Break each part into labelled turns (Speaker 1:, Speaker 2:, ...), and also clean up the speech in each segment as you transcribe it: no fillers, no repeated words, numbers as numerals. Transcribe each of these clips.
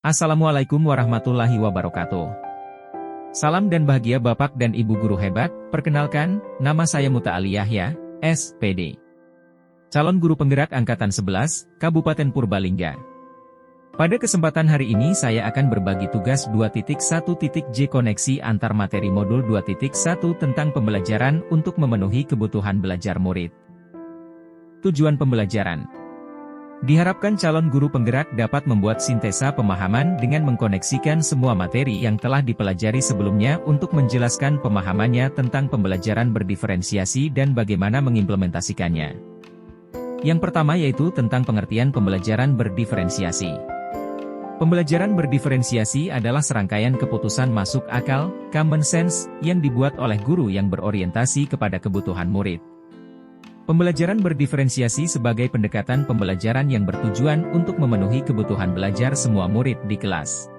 Speaker 1: Assalamualaikum warahmatullahi wabarakatuh. Salam dan bahagia Bapak dan Ibu Guru hebat. Perkenalkan, nama saya Muta Ali Yahya, SPD. Calon Guru Penggerak Angkatan 11, Kabupaten Purbalingga. Pada kesempatan hari ini saya akan berbagi tugas 2.1.J koneksi antar materi modul 2.1 tentang pembelajaran untuk memenuhi kebutuhan belajar murid. Tujuan pembelajaran. Diharapkan calon guru penggerak dapat membuat sintesa pemahaman dengan mengkoneksikan semua materi yang telah dipelajari sebelumnya untuk menjelaskan pemahamannya tentang pembelajaran berdiferensiasi dan bagaimana mengimplementasikannya. Yang pertama yaitu tentang pengertian pembelajaran berdiferensiasi. Pembelajaran berdiferensiasi adalah serangkaian keputusan masuk akal, common sense, yang dibuat oleh guru yang berorientasi kepada kebutuhan murid. Pembelajaran berdiferensiasi sebagai pendekatan pembelajaran yang bertujuan untuk memenuhi kebutuhan belajar semua murid di kelas.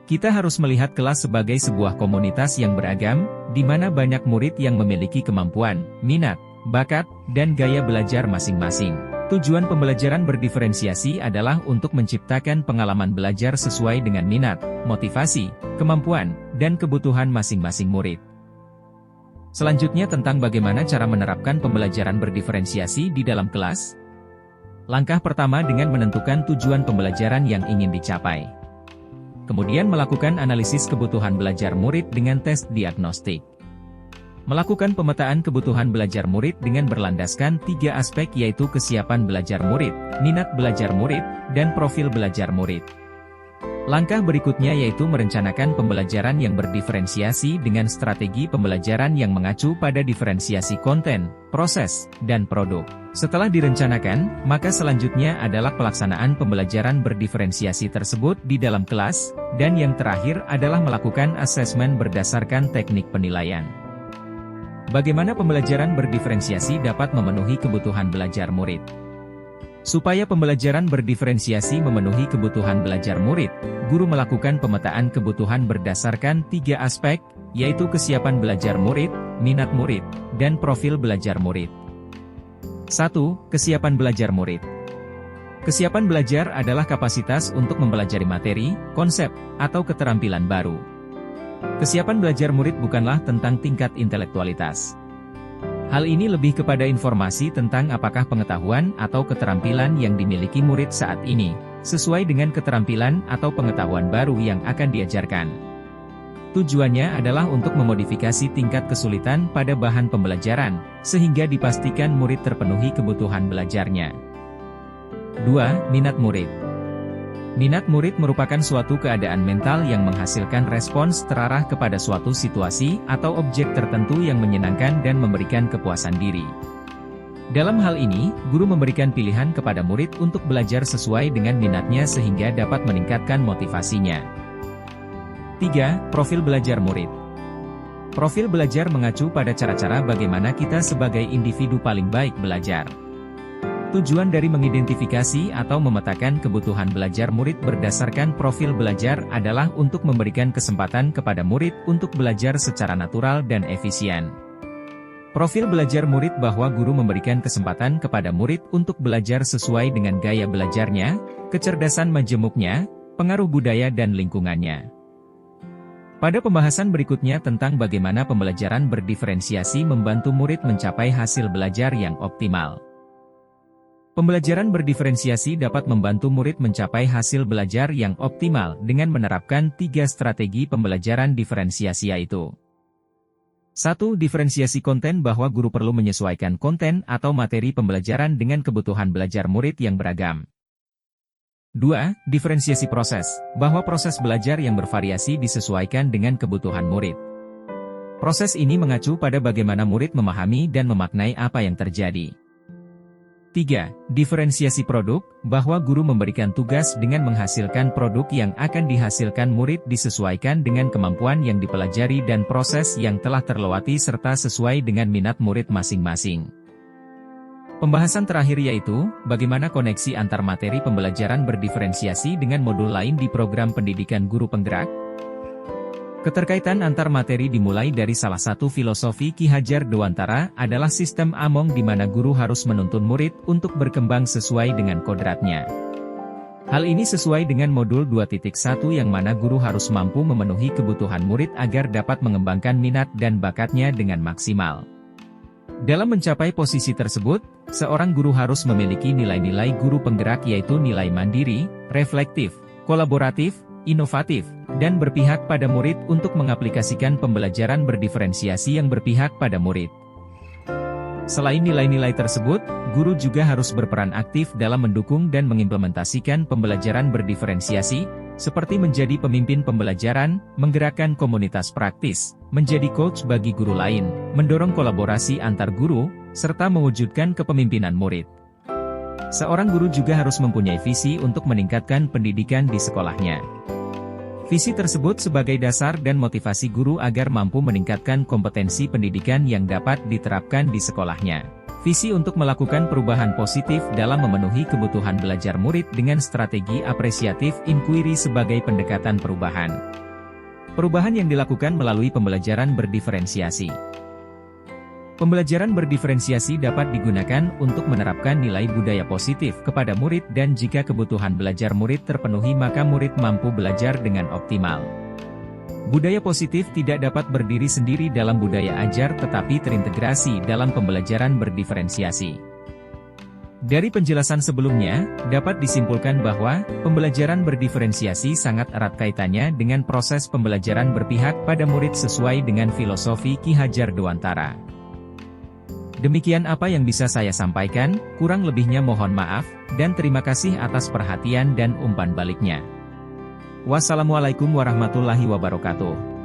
Speaker 1: Kita harus melihat kelas sebagai sebuah komunitas yang beragam, di mana banyak murid yang memiliki kemampuan, minat, bakat, dan gaya belajar masing-masing. Tujuan pembelajaran berdiferensiasi adalah untuk menciptakan pengalaman belajar sesuai dengan minat, motivasi, kemampuan, dan kebutuhan masing-masing murid. Selanjutnya tentang bagaimana cara menerapkan pembelajaran berdiferensiasi di dalam kelas. Langkah pertama dengan menentukan tujuan pembelajaran yang ingin dicapai. Kemudian melakukan analisis kebutuhan belajar murid dengan tes diagnostik. Melakukan pemetaan kebutuhan belajar murid dengan berlandaskan 3 aspek yaitu kesiapan belajar murid, minat belajar murid, dan profil belajar murid. Langkah berikutnya yaitu merencanakan pembelajaran yang berdiferensiasi dengan strategi pembelajaran yang mengacu pada diferensiasi konten, proses, dan produk. Setelah direncanakan, maka selanjutnya adalah pelaksanaan pembelajaran berdiferensiasi tersebut di dalam kelas, dan yang terakhir adalah melakukan asesmen berdasarkan teknik penilaian. Bagaimana pembelajaran berdiferensiasi dapat memenuhi kebutuhan belajar murid? Supaya pembelajaran berdiferensiasi memenuhi kebutuhan belajar murid, guru melakukan pemetaan kebutuhan berdasarkan 3 aspek, yaitu kesiapan belajar murid, minat murid, dan profil belajar murid. 1. Kesiapan belajar murid. Kesiapan belajar adalah kapasitas untuk mempelajari materi, konsep, atau keterampilan baru. Kesiapan belajar murid bukanlah tentang tingkat intelektualitas. Hal ini lebih kepada informasi tentang apakah pengetahuan atau keterampilan yang dimiliki murid saat ini, sesuai dengan keterampilan atau pengetahuan baru yang akan diajarkan. Tujuannya adalah untuk memodifikasi tingkat kesulitan pada bahan pembelajaran, sehingga dipastikan murid terpenuhi kebutuhan belajarnya. 2. Minat murid. Minat murid merupakan suatu keadaan mental yang menghasilkan respons terarah kepada suatu situasi atau objek tertentu yang menyenangkan dan memberikan kepuasan diri. Dalam hal ini, guru memberikan pilihan kepada murid untuk belajar sesuai dengan minatnya sehingga dapat meningkatkan motivasinya. 3. Profil belajar murid. Profil belajar mengacu pada cara-cara bagaimana kita sebagai individu paling baik belajar. Tujuan dari mengidentifikasi atau memetakan kebutuhan belajar murid berdasarkan profil belajar adalah untuk memberikan kesempatan kepada murid untuk belajar secara natural dan efisien. Profil belajar murid bahwa guru memberikan kesempatan kepada murid untuk belajar sesuai dengan gaya belajarnya, kecerdasan majemuknya, pengaruh budaya dan lingkungannya. Pada pembahasan berikutnya tentang bagaimana pembelajaran berdiferensiasi membantu murid mencapai hasil belajar yang optimal. Pembelajaran berdiferensiasi dapat membantu murid mencapai hasil belajar yang optimal dengan menerapkan 3 strategi pembelajaran diferensiasi yaitu 1. Diferensiasi konten bahwa guru perlu menyesuaikan konten atau materi pembelajaran dengan kebutuhan belajar murid yang beragam. 2. Diferensiasi proses, bahwa proses belajar yang bervariasi disesuaikan dengan kebutuhan murid. Proses ini mengacu pada bagaimana murid memahami dan memaknai apa yang terjadi. 3. Diferensiasi produk, bahwa guru memberikan tugas dengan menghasilkan produk yang akan dihasilkan murid disesuaikan dengan kemampuan yang dipelajari dan proses yang telah terlewati serta sesuai dengan minat murid masing-masing. Pembahasan terakhir yaitu, bagaimana koneksi antar materi pembelajaran berdiferensiasi dengan modul lain di program pendidikan guru penggerak. Keterkaitan antar materi dimulai dari salah satu filosofi Ki Hajar Dewantara adalah sistem Among di mana guru harus menuntun murid untuk berkembang sesuai dengan kodratnya. Hal ini sesuai dengan modul 2.1 yang mana guru harus mampu memenuhi kebutuhan murid agar dapat mengembangkan minat dan bakatnya dengan maksimal. Dalam mencapai posisi tersebut, seorang guru harus memiliki nilai-nilai guru penggerak yaitu nilai mandiri, reflektif, kolaboratif, inovatif, dan berpihak pada murid untuk mengaplikasikan pembelajaran berdiferensiasi yang berpihak pada murid. Selain nilai-nilai tersebut, guru juga harus berperan aktif dalam mendukung dan mengimplementasikan pembelajaran berdiferensiasi, seperti menjadi pemimpin pembelajaran, menggerakkan komunitas praktis, menjadi coach bagi guru lain, mendorong kolaborasi antar guru, serta mewujudkan kepemimpinan murid. Seorang guru juga harus mempunyai visi untuk meningkatkan pendidikan di sekolahnya. Visi tersebut sebagai dasar dan motivasi guru agar mampu meningkatkan kompetensi pendidikan yang dapat diterapkan di sekolahnya. Visi untuk melakukan perubahan positif dalam memenuhi kebutuhan belajar murid dengan strategi apresiatif inquiry sebagai pendekatan perubahan. Perubahan yang dilakukan melalui pembelajaran berdiferensiasi. Pembelajaran berdiferensiasi dapat digunakan untuk menerapkan nilai budaya positif kepada murid dan jika kebutuhan belajar murid terpenuhi maka murid mampu belajar dengan optimal. Budaya positif tidak dapat berdiri sendiri dalam budaya ajar tetapi terintegrasi dalam pembelajaran berdiferensiasi. Dari penjelasan sebelumnya, dapat disimpulkan bahwa pembelajaran berdiferensiasi sangat erat kaitannya dengan proses pembelajaran berpihak pada murid sesuai dengan filosofi Ki Hajar Dewantara. Demikian apa yang bisa saya sampaikan, kurang lebihnya mohon maaf, dan terima kasih atas perhatian dan umpan baliknya. Wassalamualaikum warahmatullahi wabarakatuh.